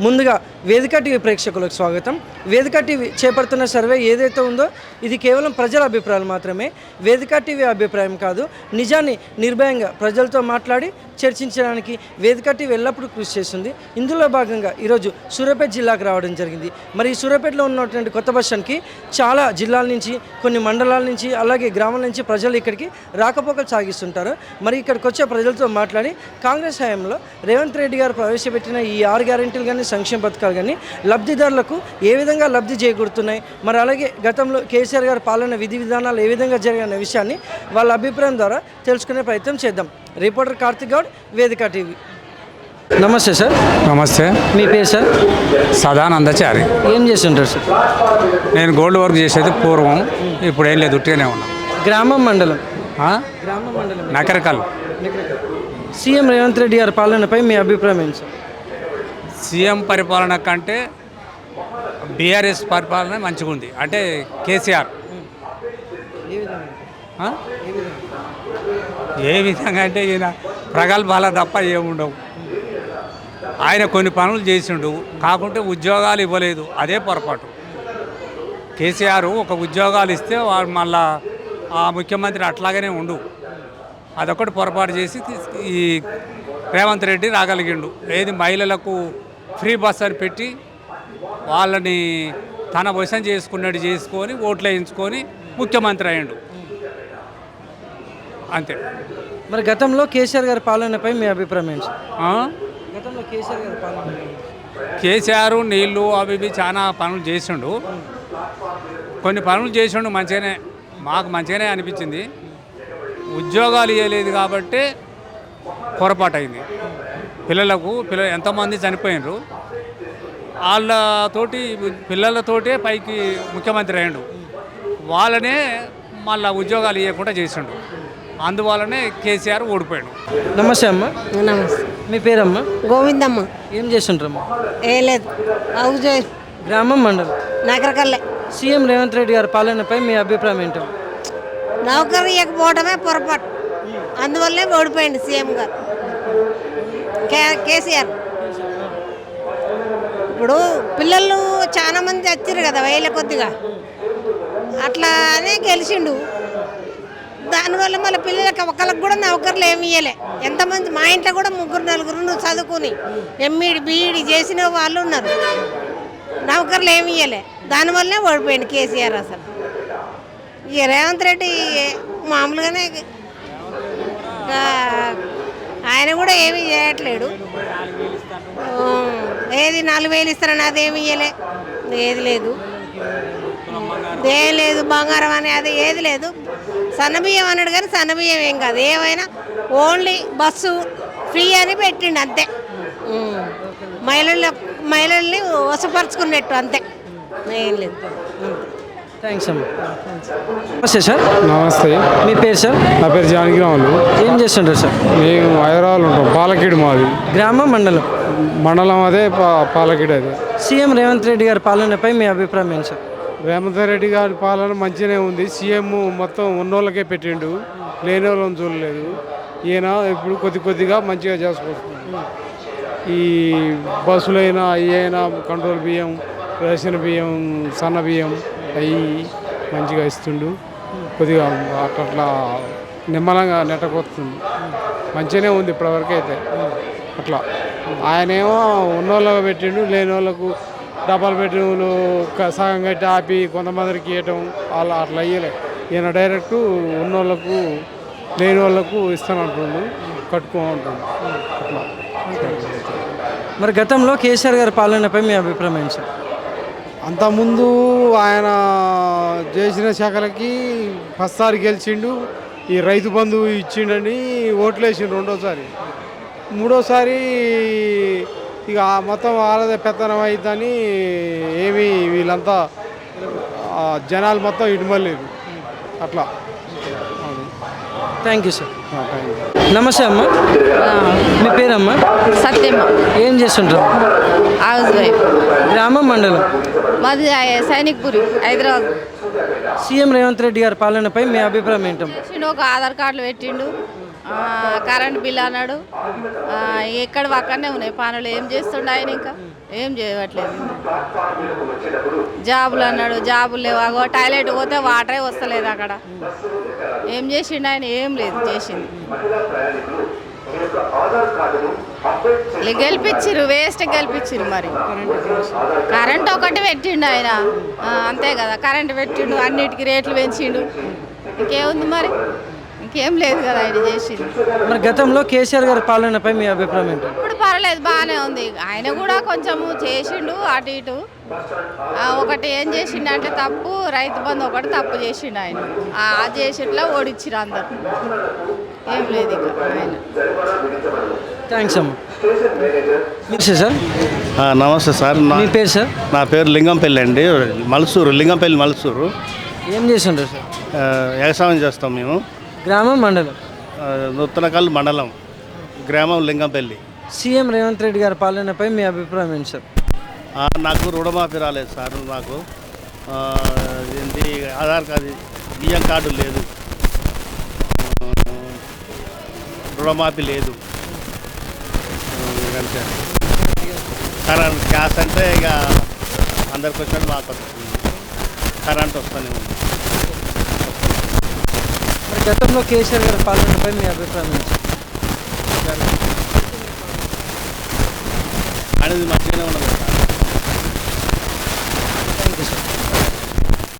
ముందుగా వేదిక టీవీ ప్రేక్షకులకు స్వాగతం. వేదిక టీవీ చేపడుతున్న సర్వే ఏదైతే ఉందో ఇది కేవలం ప్రజల అభిప్రాయాలు మాత్రమే. వేదిక టీవీ అభిప్రాయం కాదు. నిజాన్ని నిర్భయంగా ప్రజలతో మాట్లాడి చర్చించడానికి వేదిక టీవీ ఎల్లప్పుడూ కృషి చేస్తుంది. ఇందులో భాగంగా ఈరోజు సూర్యాపేట జిల్లాకు రావడం జరిగింది. మరి ఈ సూర్యాపేటలో ఉన్నటువంటి కొత్త బస్ స్టాండ్కి చాలా జిల్లాల నుంచి, కొన్ని మండలాల నుంచి, అలాగే గ్రామాల నుంచి ప్రజలు ఇక్కడికి రాకపోకలు సాగిస్తుంటారు. మరి ఇక్కడికి వచ్చే ప్రజలతో మాట్లాడి కాంగ్రెస్ హయాంలో రేవంత్ రెడ్డి గారు ప్రవేశపెట్టిన ఈ 6 గ్యారెంటీలు కానీ, సంక్షేమ పథకాలు కానీ లబ్ధిదారులకు ఏ విధంగా లబ్ధి చేకూరుతున్నాయి, మరి అలాగే గతంలో కేసీఆర్ గారి పాలన విధి విధానాలు ఏ విధంగా జరిగిన విషయాన్ని వాళ్ళ అభిప్రాయం ద్వారా తెలుసుకునే ప్రయత్నం చేద్దాం. రిపోర్టర్ కార్తిక్ గౌడ్, వేదిక టీవీ. నమస్తే సార్. నమస్తే. మీ పేరు సార్? సదానందచారి. ఏం చేస్తుంటారు సార్? నేను గోల్డ్ వర్క్ చేసేది పూర్వం, ఇప్పుడు ఏం లేదు, ఉట్టిగానే ఉన్నాం. గ్రామం మండలం నకరకల్. సీఎం రేవంత్ రెడ్డి గారి పాలనపై మీ అభిప్రాయం ఏంటి సార్? సీఎం పరిపాలన కంటే బీఆర్ఎస్ పరిపాలన మంచిగా ఉంది. అంటే కేసీఆర్ ఏ విధంగా అంటే ఈయన ప్రగల్భాల తప్ప ఏముండవు. ఆయన కొన్ని పనులు చేసిండు, కాకుంటే ఉద్యోగాలు ఇవ్వలేదు, అదే పొరపాటు. కేసీఆర్ ఒక ఉద్యోగాలు ఇస్తే వాడు మళ్ళా ఆ ముఖ్యమంత్రి అట్లాగనే ఉండు, అదొకటి పొరపాటు చేసి ఈ రేవంత్ రెడ్డి రాగలిగిండు. ఏది మహిళలకు ఫ్రీ బస్ అని పెట్టి వాళ్ళని తన వశం చేసుకున్నట్టు చేసుకొని ఓట్లు వేయించుకొని ముఖ్యమంత్రి అయ్యిండు, అంతే. మరి గతంలో కేసీఆర్ గారి పాలనపై మీ అభిప్రాయం ఏంటి? గతంలో కేసీఆర్ గారి పాలన, కేసీఆర్ నీళ్ళు అవి ఇవి చాలా పనులు చేసిండు, కొన్ని పనులు చేసిండు మంచిగానే, మాకు మంచిగానే అనిపించింది. ఉద్యోగాలు ఇవ్వలేదు కాబట్టి పొరపాటు అయింది. పిల్లలు ఎంతోమంది చనిపోయినారు, వాళ్ళతోటి పిల్లలతోటే పైకి ముఖ్యమంత్రి అయ్యిండు, వాళ్ళనే మళ్ళీ ఉద్యోగాలు ఇవ్వకుండా చేసిండు, అందువల్లనే కేసీఆర్ ఓడిపోయాడు. నమస్తే అమ్మ. నమస్తే. మీ పేరమ్మా? గోవిందమ్మ. ఏం చేస్తుంటారమ్మా? ఏ లేదు, గ్రామం మండలం నగరకల్లే. సీఎం రేవంత్ రెడ్డి గారి పాలనపై మీ అభిప్రాయం ఏంటో? నౌకరు ఇవ్వకపోవడమే పొరపాటు, అందువల్లే ఓడిపోయింది సీఎం గారు కేసీఆర్. ఇప్పుడు పిల్లలు చాలా మంది వచ్చారు కదా, వేల కొద్దిగా, అట్లానే గెలిచిండు. దానివల్ల మళ్ళీ పిల్లలకి ఒకళ్ళకి కూడా నౌకర్లు ఏమి ఇవ్వలే. ఎంతమంది మా ఇంట్లో కూడా 3-4 చదువుకుని ఎంఈడి బీఈడి చేసిన వాళ్ళు ఉన్నారు, నౌకర్లు ఏమి ఇవ్వలే. దానివల్లనే ఓడిపోయింది కేసీఆర్. అసలు ఇక రేవంత్ రెడ్డి మామూలుగానే ఆయన కూడా ఏమీ చేయట్లేడు. ఏది 4,000 ఇస్తారని అదేమి ఇవ్వలే, ఏది లేదు, ఏం లేదు. బంగారం అని అది ఏది లేదు. సన్నబియ్యం అన్నాడు కానీ సన్నబియ్యం ఏం కాదు, ఏమైనా ఓన్లీ బస్సు ఫ్రీ అని పెట్టిండు, అంతే. మహిళల్ని వసపరుచుకున్నట్టు, అంతే, ఏం లేదు. థ్యాంక్స్ అమ్మ. నమస్తే సార్. నమస్తే. మీ పేరు సార్? నా పేరు జానకిరాములు. ఏం చేస్తుంటారు సార్? మేము హైదరాబాద్లో ఉంటాం. పాలకీడు మాది. గ్రామం మండలం? మండలం అదే, పాలకీడు అదే. సీఎం రేవంత్ రెడ్డి గారి పాలనపై మీ అభిప్రాయం ఏంటి సార్? రేవంత్ రెడ్డి గారి పాలన మంచిగానే ఉంది. సీఎం మొత్తం ఉన్నోళ్ళకే పెట్టిండు, లేని వాళ్ళని చూడలేదు. ఈయన ఇప్పుడు కొద్దిగా మంచిగా చేసుకొస్తున్నాడు. ఈ బస్సులైనా అయినా కంట్రోల్ బియ్యం, రేషన్ బియ్యం, సన్న బియ్యం అవి మంచిగా ఇస్తుండు. కొద్దిగా అట్లా నిమ్మలంగా నెట్టకొస్తుంది, మంచిగానే ఉంది ఇప్పటివరకు అయితే. అట్లా ఆయనేమో ఉన్నోళ్ళకు పెట్టిండు, లేని వాళ్ళకు డబల్ బెడ్రూమ్లు సగం కట్టి ఆపి కొంతమందికి ఇవ్వటం అలా అట్లా అయ్యలే. ఈయన డైరెక్ట్ ఉన్నోళ్ళకు లేని వాళ్ళకు ఇస్తానంటుండు, కట్టుకోమంటుండు. అట్లా. మరి గతంలో కేసీఆర్ గారి పాలనపై మీ అభిప్రాయం ఏంటి సార్? అంతకుముందు ఆయన చేసిన శాఖలకి ఫస్ట్సారి గెలిచిండు, ఈ రైతు బంధు ఇచ్చిండని ఓట్లేసిండు. రెండోసారి, మూడోసారి ఇక మొత్తం వాళ్ళదే పెత్తనం అవుతుందని ఏమీ వీళ్ళంతా జనాలు మొత్తం ఇటుమలేదు. అట్లా. Thank you sir. నమస్తే అమ్మ. మీ పేరమ్మా? సత్యమ్మ. ఏం చేస్తుంటారు? House wife. గ్రామం మండలం? మాది సైనిక్పురి, హైదరాబాద్. సీఎం రేవంత్ రెడ్డి గారి పాలనపై మీ అభిప్రాయం ఏంటమ్మా? ఒక ఆధార్ కార్డులు పెట్టిండు, కరెంట్ బిల్ అన్నాడు ఎక్కడ అక్కడనే ఉన్నాయి పనులు. ఏం చేస్తుండే ఆయన? ఇంకా ఏం చేయట్లేదు. జాబులు అన్నాడు, జాబులు లేవు. అగో టాయిలెట్ పోతే వాటరే వస్తలేదు అక్కడ. ఏం చేసిండు ఆయన? ఏం లేదు చేసింది. గెలిపించిరు, వేస్ట్ గెలిపించిరు. మరి కరెంట్ ఒకటి పెట్టిండు ఆయన, అంతే కదా. కరెంట్ పెట్టిండు, అన్నిటికీ రేట్లు పెంచిండు. ఇంకేముంది మరి? ఇంకేం లేదు కదా ఆయన చేసింది. మరి గతంలో కేసీఆర్ గారి పాలనపై మీ అభిప్రాయం ఏంటి? ఇప్పుడు పర్లేదు, బాగానే ఉంది. ఆయన కూడా కొంచెము చేసిండు అటు ఇటు. ఒకటి ఏం చేసిండు అంటే తప్పు, రైతు బంధు ఒకటి తప్పు చేసిండు ఆయన. ఆ చేసిట్లా ఓడిచ్చిరు అందరు. ఏం లేదు ఇక ఆయన. థ్యాంక్స్ అమ్మ. నమస్తే సార్. నమస్తే సార్. మీ పేరు సార్? నా పేరు లింగంపల్లి అండి, మలసూరు. లింగంపల్లి మలసూరు. ఏం చేస్తుంటారు సార్? వ్యవసాయం చేస్తాం మేము. గ్రామం, మండలం? నూతనకల్ మండలం, గ్రామం లింగంపల్లి. సీఎం రేవంత్ రెడ్డి గారి పాలనపై మీ అభిప్రాయం ఏంటి సార్? నాకు రుణమాఫీ రాలేదు సార్. నాకు ఏంటి ఆధార్ కార్డు, బియ్యం కార్డు లేదు, రుణమాఫీ లేదు. అంతే. కరెంట్ గ్యాస్ అంటే ఇక అందరికి వచ్చినట్టు మాకు వస్తుంది. కరెంట్ వస్తూనే ఉంది. మరి గతంలో కేసీఆర్ గారి పాలనపై మీ అభిప్రాయం ఏంటి? అనేది మంచిగానే ఉండదు సార్.